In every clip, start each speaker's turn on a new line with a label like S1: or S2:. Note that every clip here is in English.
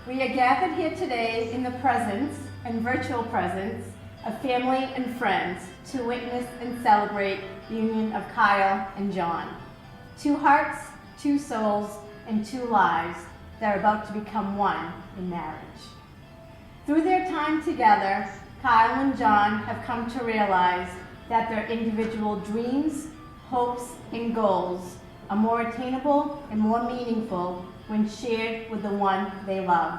S1: We are gathered here today in the presence and virtual presence of family and friends to witness and celebrate the union of Kyle and John. Two hearts, two souls, and two lives that are about to become one in marriage. Through their time together, Kyle and John have come to realize that their individual dreams, hopes, and goals are more attainable and more meaningful when shared with the one they love,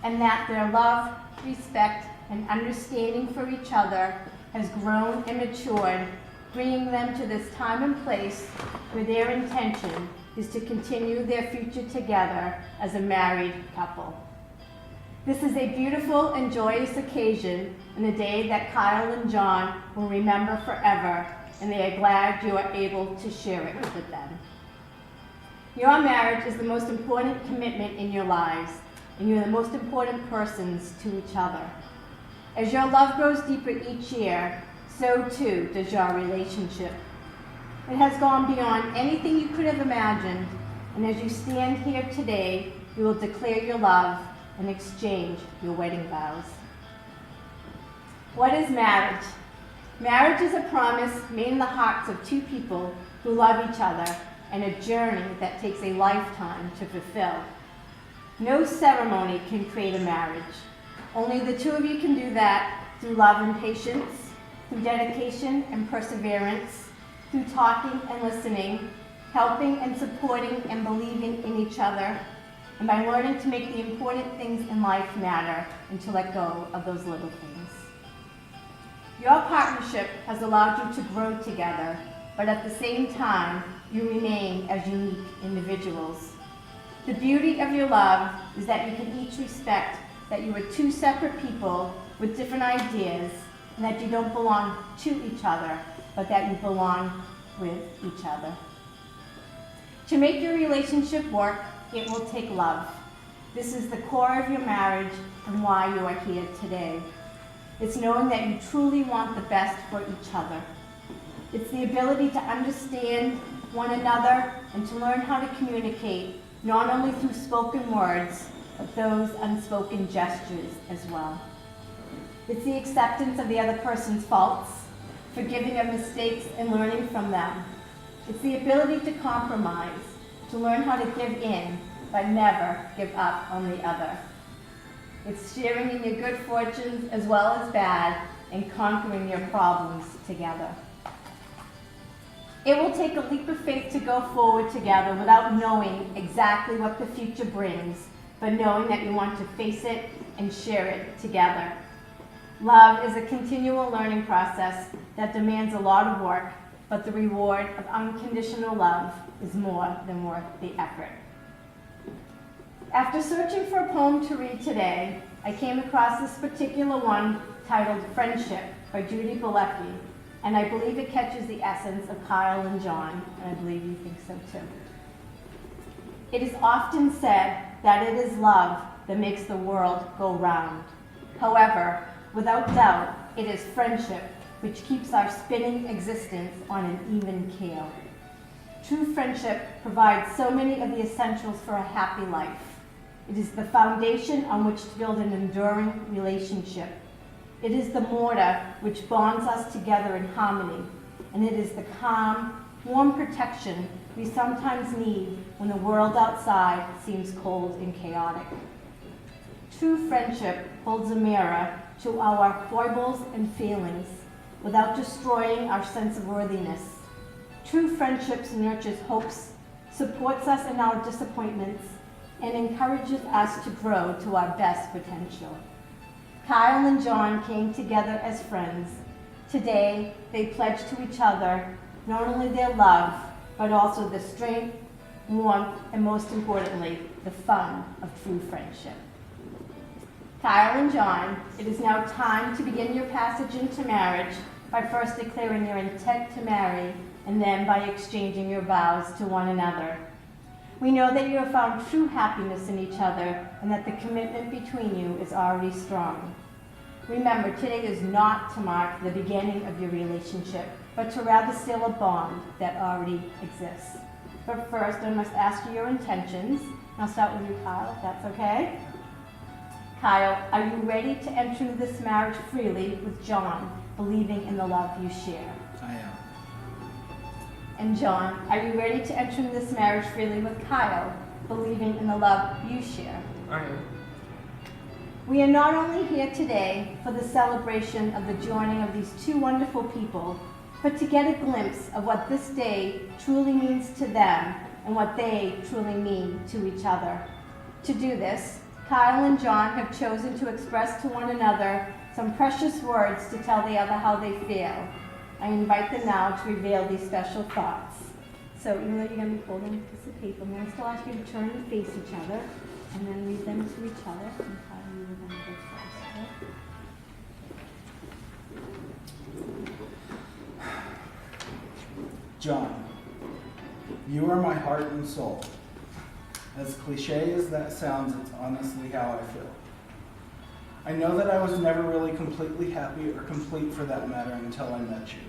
S1: and that their love, respect, and understanding for each other has grown and matured, bringing them to this time and place where their intention is to continue their future together as a married couple. This is a beautiful and joyous occasion and a day that Kyle and John will remember forever, and they are glad you are able to share it with them. Your marriage is the most important commitment in your lives, and you're the most important persons to each other. As your love grows deeper each year, so too does your relationship. It has gone beyond anything you could have imagined, and as you stand here today, you will declare your love and exchange your wedding vows. What is marriage? Marriage is a promise made in the hearts of two people who love each other, and a journey that takes a lifetime to fulfill. No ceremony can create a marriage. Only the two of you can do that through love and patience, through dedication and perseverance, through talking and listening, helping and supporting and believing in each other, and by learning to make the important things in life matter and to let go of those little things. Your partnership has allowed you to grow together, but at the same time, you remain as unique individuals. The beauty of your love is that you can each respect that you are two separate people with different ideas, and that you don't belong to each other, but that you belong with each other. To make your relationship work, it will take love. This is the core of your marriage and why you are here today. It's knowing that you truly want the best for each other. It's the ability to understand one another and to learn how to communicate, not only through spoken words, but those unspoken gestures as well. It's the acceptance of the other person's faults, forgiving of mistakes and learning from them. It's the ability to compromise, to learn how to give in, but never give up on the other. It's sharing in your good fortunes as well as bad and conquering your problems together. It will take a leap of faith to go forward together without knowing exactly what the future brings, but knowing that you want to face it and share it together. Love is a continual learning process that demands a lot of work, but the reward of unconditional love is more than worth the effort. After searching for a poem to read today, I came across this particular one titled Friendship by Judy Bilecki, and I believe it catches the essence of Kyle and John, and I believe you think so too. It is often said that it is love that makes the world go round. However, without doubt, it is friendship which keeps our spinning existence on an even keel. True friendship provides so many of the essentials for a happy life. It is the foundation on which to build an enduring relationship. It is the mortar which bonds us together in harmony, and it is the calm, warm protection we sometimes need when the world outside seems cold and chaotic. True friendship holds a mirror to our foibles and feelings without destroying our sense of worthiness. True friendship nurtures hopes, supports us in our disappointments, and encourages us to grow to our best potential. Kyle and John came together as friends. Today, they pledge to each other not only their love, but also the strength, warmth, and most importantly, the fun of true friendship. Kyle and John, it is now time to begin your passage into marriage by first declaring your intent to marry and then by exchanging your vows to one another. We know that you have found true happiness in each other and that the commitment between you is already strong. Remember, today is not to mark the beginning of your relationship, but to rather seal a bond that already exists. But first, I must ask you your intentions. I'll start with you, Kyle, if that's okay. Kyle, are you ready to enter into this marriage freely with John, believing in the love you share?
S2: I am.
S1: And John, are you ready to enter into this marriage freely with Kyle, believing in the love you share?
S3: I am.
S1: We are not only here today for the celebration of the joining of these two wonderful people, but to get a glimpse of what this day truly means to them and what they truly mean to each other. To do this, Kyle and John have chosen to express to one another some precious words to tell the other how they feel. I invite them now to reveal these special thoughts. So even though you're going to be holding a piece of paper, I'm going to still ask you to turn and face each other and then read them to each other. And Kyle, you were going to go first, okay?
S2: John, you are my heart and soul. As cliche as that sounds, it's honestly how I feel. I know that I was never really completely happy or complete for that matter until I met you.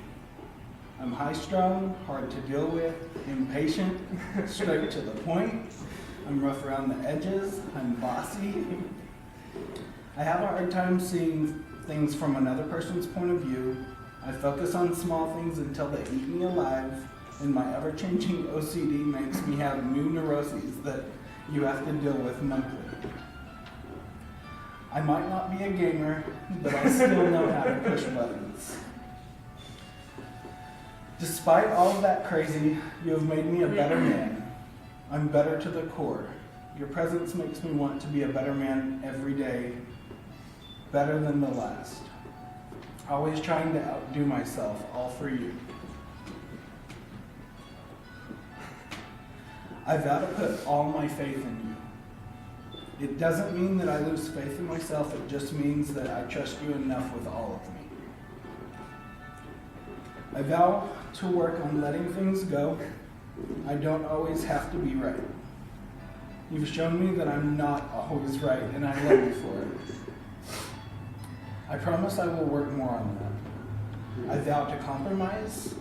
S2: I'm high-strung, hard to deal with, impatient, straight to the point. I'm rough around the edges, I'm bossy. I have a hard time seeing things from another person's point of view. I focus on small things until they eat me alive, and my ever-changing OCD makes me have new neuroses that you have to deal with monthly. I might not be a gamer, but I still know how to push buttons. Despite all of that crazy, you have made me a better man. I'm better to the core. Your presence makes me want to be a better man every day, better than the last. Always trying to outdo myself, all for you. I vow to put all my faith in you. It doesn't mean that I lose faith in myself, it just means that I trust you enough with all of me. I vow to work on letting things go. I don't always have to be right. You've shown me that I'm not always right, and I love you for it. I promise I will work more on that. I vow to compromise.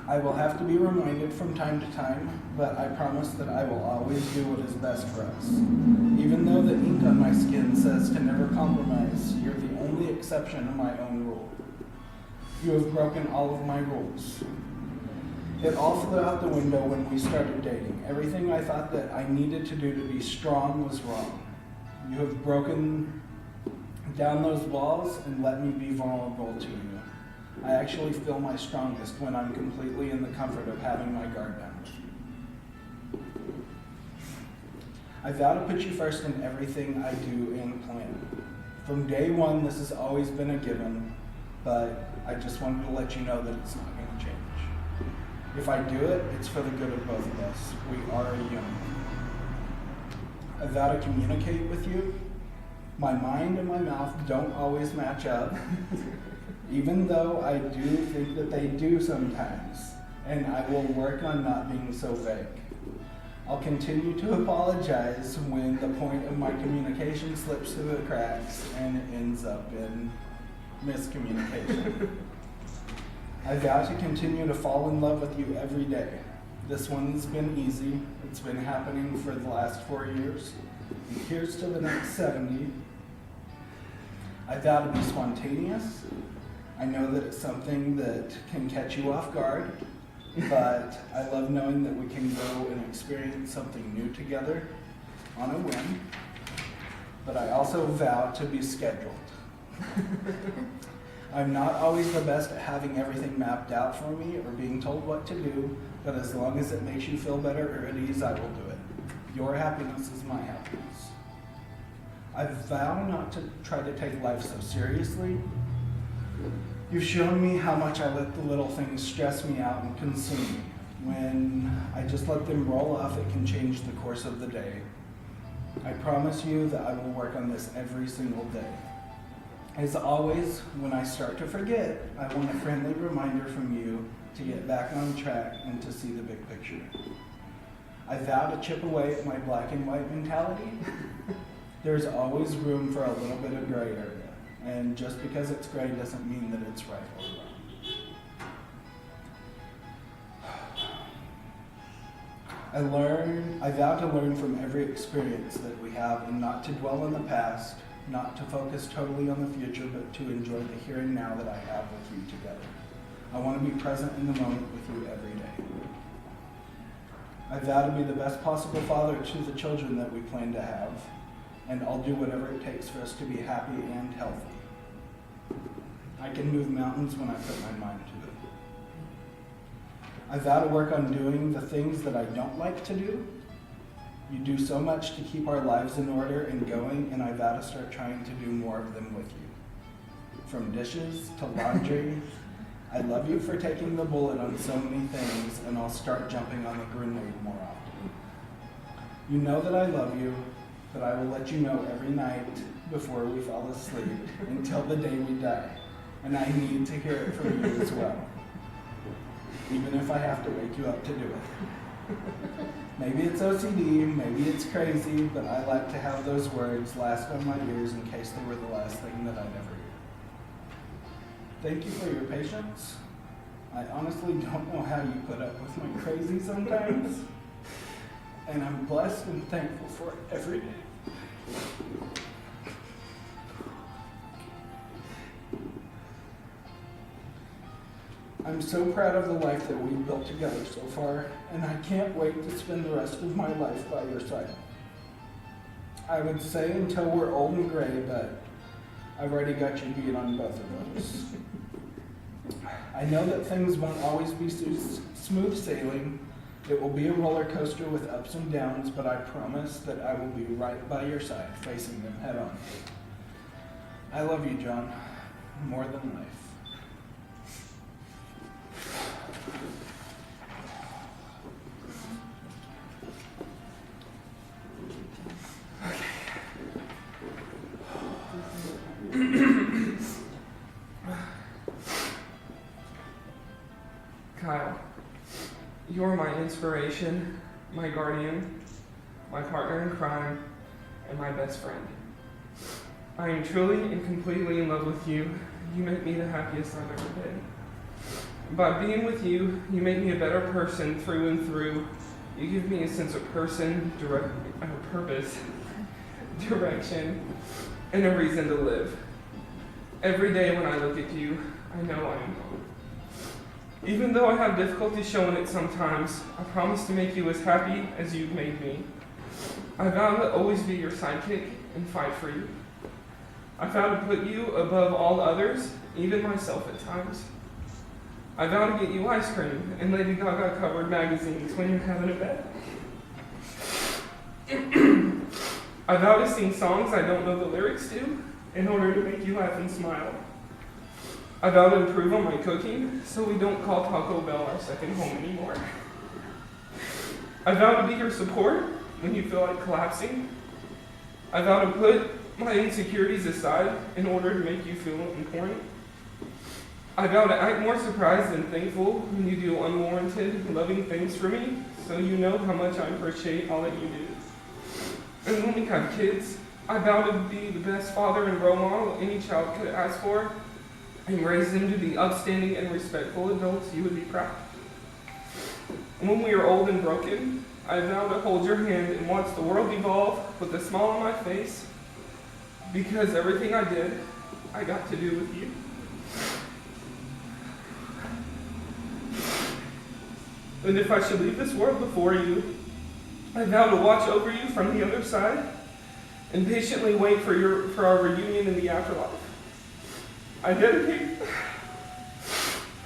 S2: I will have to be reminded from time to time, but I promise that I will always do what is best for us. Even though the ink on my skin says to never compromise, you're the only exception to my own rule. You have broken all of my rules. It all flew out the window when we started dating. Everything I thought that I needed to do to be strong was wrong. You have broken down those walls and let me be vulnerable to you. I actually feel my strongest when I'm completely in the comfort of having my guard down with you. I vow to put you first in everything I do and plan. From day one, this has always been a given, but I just wanted to let you know that it's not going to change. If I do it, it's for the good of both of us. We are a unit. I vow to communicate with you. My mind and my mouth don't always match up, even though I do think that they do sometimes, and I will work on not being so vague. I'll continue to apologize when the point of my communication slips through the cracks and it ends up in miscommunication. I vow to continue to fall in love with you every day. This one's been easy. It's been happening for the last 4 years. And here's to the next 70. I vow to be spontaneous. I know that it's something that can catch you off guard, but I love knowing that we can go and experience something new together on a whim. But I also vow to be scheduled. I'm not always the best at having everything mapped out for me or being told what to do, but as long as it makes you feel better or at ease, I will do it. Your happiness is my happiness. I vow not to try to take life so seriously. You've shown me how much I let the little things stress me out and consume me. When I just let them roll off, it can change the course of the day. I promise you that I will work on this every single day. As always, when I start to forget, I want a friendly reminder from you to get back on track and to see the big picture. I vow to chip away at my black and white mentality. There's always room for a little bit of gray area, and just because it's gray doesn't mean that it's right or wrong. I vow to learn from every experience that we have and not to dwell on the past, not to focus totally on the future, but to enjoy the here and now that I have with you together. I want to be present in the moment with you every day. I vow to be the best possible father to the children that we plan to have, and I'll do whatever it takes for us to be happy and healthy. I can move mountains when I put my mind to it. I vow to work on doing the things that I don't like to do. You do so much to keep our lives in order and going, and I vow to start trying to do more of them with you. From dishes to laundry, I love you for taking the bullet on so many things, and I'll start jumping on the grenade more often. You know that I love you, but I will let you know every night before we fall asleep until the day we die, and I need to hear it from you as well. Even if I have to wake you up to do it. Maybe it's OCD, maybe it's crazy, but I like to have those words last on my ears in case they were the last thing that I'd ever hear. Thank you for your patience. I honestly don't know how you put up with my crazy sometimes, and I'm blessed and thankful for it every day. I'm so proud of the life that we've built together so far, and I can't wait to spend the rest of my life by your side. I would say until we're old and gray, but I've already got you beat on both of those. I know that things won't always be smooth sailing. It will be a roller coaster with ups and downs, but I promise that I will be right by your side, facing them head on. I love you, John, more than life.
S3: Kyle, you're my inspiration, my guardian, my partner in crime, and my best friend. I am truly and completely in love with you. You make me the happiest I've ever been. By being with you, you make me a better person through and through. You give me a sense of purpose, direction, and a reason to live. Every day when I look at you, I know I am home. Even though I have difficulty showing it sometimes, I promise to make you as happy as you've made me. I vow to always be your sidekick and fight for you. I vow to put you above all others, even myself at times. I vow to get you ice cream and Lady Gaga covered magazines when you're having a bed. I vow to sing songs I don't know the lyrics to in order to make you laugh and smile. I vow to improve on my cooking so we don't call Taco Bell our second home anymore. I vow to be your support when you feel like collapsing. I vow to put my insecurities aside in order to make you feel important. I vow to act more surprised than thankful when you do unwarranted, loving things for me, so you know how much I appreciate all that you do. And when we have kids, I vow to be the best father and role model any child could ask for, and raise them to be upstanding and respectful adults you would be proud. And when we are old and broken, I vow to hold your hand and watch the world evolve with a smile on my face, because everything I did, I got to do with you. And if I should leave this world before you, I vow to watch over you from the other side and patiently wait for our reunion in the afterlife. I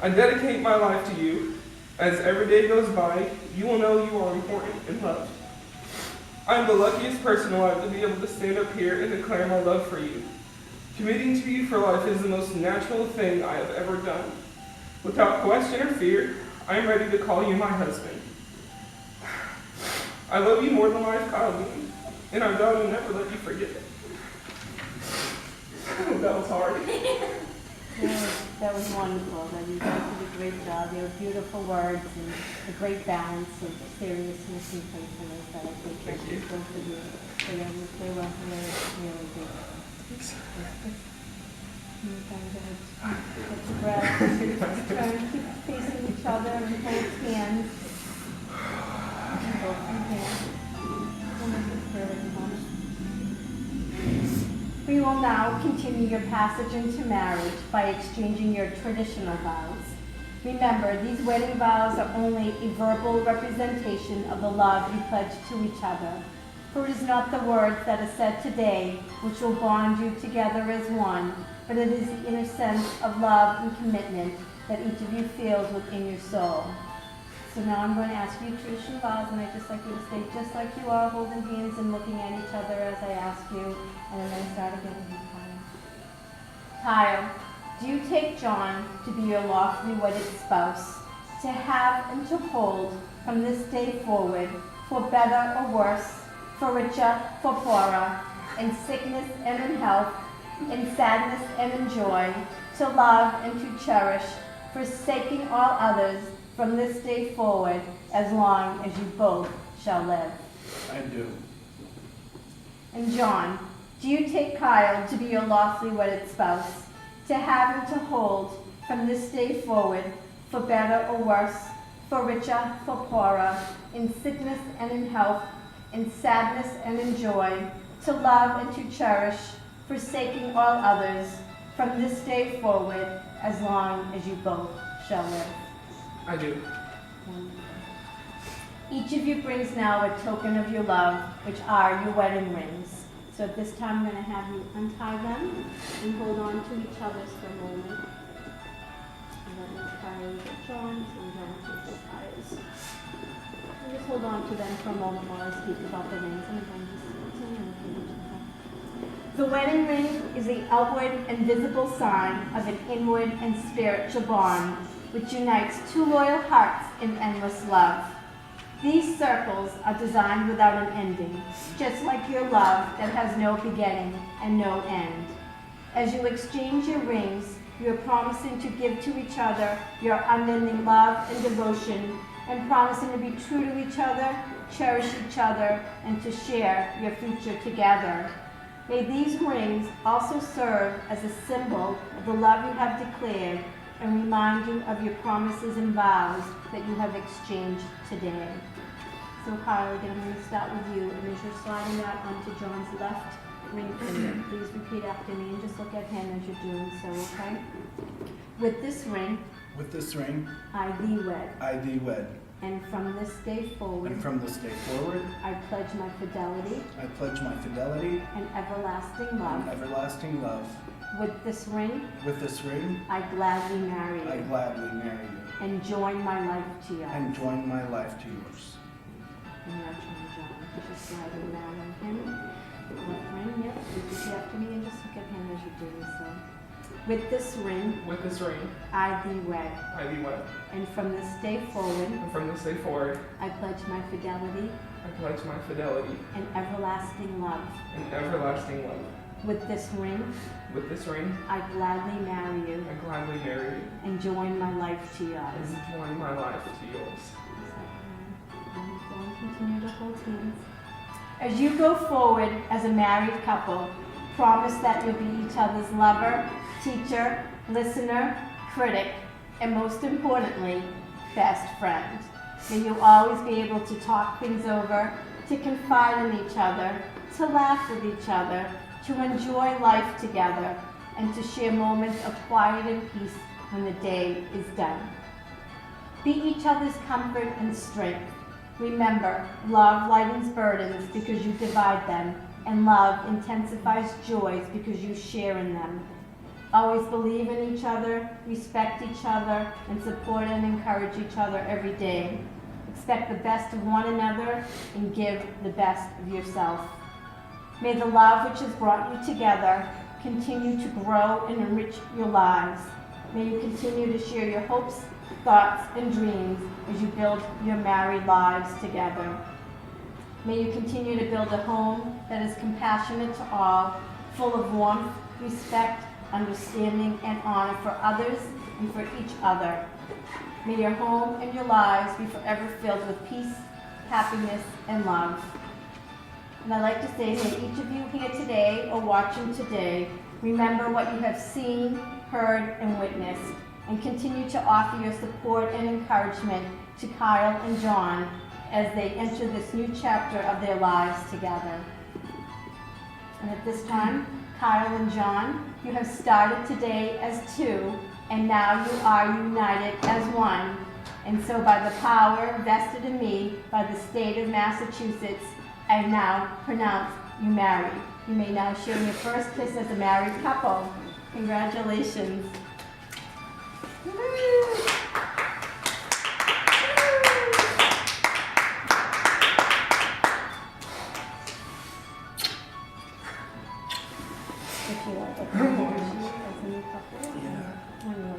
S3: dedicate my life to you. As every day goes by, you will know you are important and loved. I am the luckiest person alive to be able to stand up here and declare my love for you. Committing to you for life is the most natural thing I have ever done. Without question or fear, I am ready to call you my husband. I love you more than life, Kyle Bean, and I vow to never let you forget it. That was hard.
S1: That was wonderful. You guys did a great job. They were beautiful words and a great balance of seriousness and playfulness that I think that you both of you. They were really good. Take a breath. Keep facing each other and hold hands. Go from here. We will now continue your passage into marriage by exchanging your traditional vows. Remember, these wedding vows are only a verbal representation of the love you pledge to each other. For it is not the words that are said today which will bond you together as one, but it is the inner sense of love and commitment that each of you feels within your soul. So now I'm going to ask you traditional vows, and I'd just like you to stay just like you are, holding hands and looking at each other as I ask you, and then I'm going to start again with you, Kyle. Kyle, do you take John to be your lawfully wedded spouse, to have and to hold from this day forward, for better or worse, for richer, for poorer, in sickness and in health, in sadness and in joy, to love and to cherish, forsaking all others from this day forward, as long as you both shall live?
S2: I do.
S1: And John, do you take Kyle to be your lawfully wedded spouse, to have and to hold from this day forward, for better or worse, for richer, for poorer, in sickness and in health, in sadness and in joy, to love and to cherish, forsaking all others, from this day forward, as long as you both shall live?
S3: I do.
S1: Each of you brings now a token of your love, which are your wedding rings. So at this time, I'm going to have you untie them and hold on to each other's for a moment. And let me tie John's and John take Kyle's. And just hold on to them for a moment while I speak about the rings. And again, just the wedding ring is the outward and visible sign of an inward and spiritual bond which unites two loyal hearts in endless love. These circles are designed without an ending, just like your love that has no beginning and no end. As you exchange your rings, you are promising to give to each other your unending love and devotion, and promising to be true to each other, cherish each other, and to share your future together. May these rings also serve as a symbol of the love you have declared, and remind you of your promises and vows that you have exchanged today. So Kyle, again, I'm going to start with you, and as you're sliding that onto John's left ring finger, please repeat after me and just look at him as you're doing so, okay? With this ring,
S2: I thee wed.
S1: And from this day forward,
S2: I
S1: pledge my fidelity
S2: and
S1: everlasting love. With this ring, I gladly marry you. And join my life to yours.
S2: And join my life to yours.
S1: And now turn John. Just sliding that on him. Left ring, yep. Repeat after me and just look at him as you're doing so. With this ring,
S3: I thee wed.
S1: And from this day forward, I pledge my fidelity and everlasting love. With this ring, I gladly marry you. And join my life to yours. Continue to hold hands. As you go forward as a married couple, promise that you'll be each other's lover, teacher, listener, critic, and most importantly, best friend. May you always be able to talk things over, to confide in each other, to laugh with each other, to enjoy life together, and to share moments of quiet and peace when the day is done. Be each other's comfort and strength. Remember, love lightens burdens because you divide them, and love intensifies joys because you share in them. Always believe in each other, respect each other, and support and encourage each other every day. Expect the best of one another and give the best of yourself. May the love which has brought you together continue to grow and enrich your lives. May you continue to share your hopes, thoughts, and dreams as you build your married lives together. May you continue to build a home that is compassionate to all, full of warmth, respect, understanding, and honor for others and for each other. May your home and your lives be forever filled with peace, happiness, and love. And I'd like to say that each of you here today or watching today, remember what you have seen, heard, and witnessed, and continue to offer your support and encouragement to Kyle and John as they enter this new chapter of their lives together. And at this time, Kyle and John, you have started today as two, and now you are united as one. And so by the power vested in me by the state of Massachusetts, I now pronounce you married. You may now share your first kiss as a married couple. Congratulations. Woo! If you like, as a new couple.
S2: Yeah.
S1: I don't know,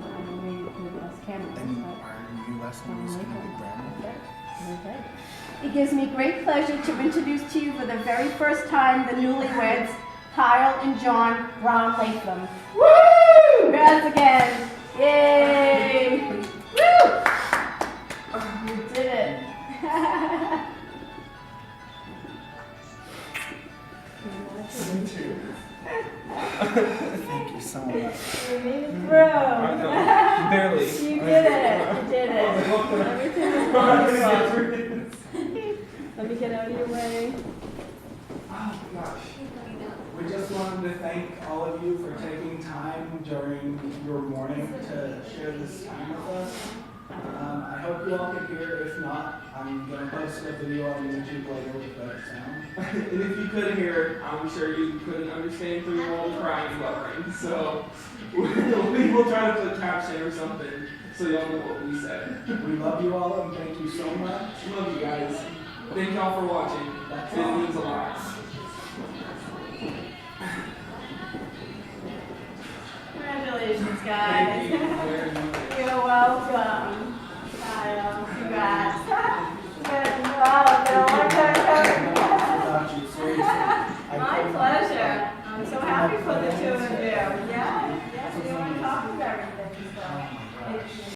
S1: I'm reading through the best cameras,
S2: And
S1: but
S2: our new last name is going to be Grandma.
S1: okay. It gives me great pleasure to introduce to you for the very first time the newlyweds, Kyle and John Brown Latham. Woo! Congrats again. Yay! Woo! You did it.
S2: Thank you so much.
S1: You made it through.
S3: Barely.
S1: You did it. You did it. Everything was wonderful. Let me get out of your way.
S3: Oh gosh.
S2: We just wanted to thank all of you for taking time during your morning to share this time with us. I hope you all could hear. If not, I'm going to post a video on YouTube later with better sound.
S3: And if you could hear, I'm sure you couldn't understand through your own crying and blubbering. So we will try to put caption or something so y'all know what we said.
S2: We love you all and thank you so much.
S3: Love you guys. Thank y'all for watching. It means a lot.
S1: Congratulations,
S3: Thank
S1: guys.
S3: you very much.
S1: You're welcome. Kyle, congrats. Good. Wow, it's been a long time coming.
S2: Without you, seriously. I
S1: My
S2: couldn't-
S1: pleasure. I'm so happy for the two of you. Yeah.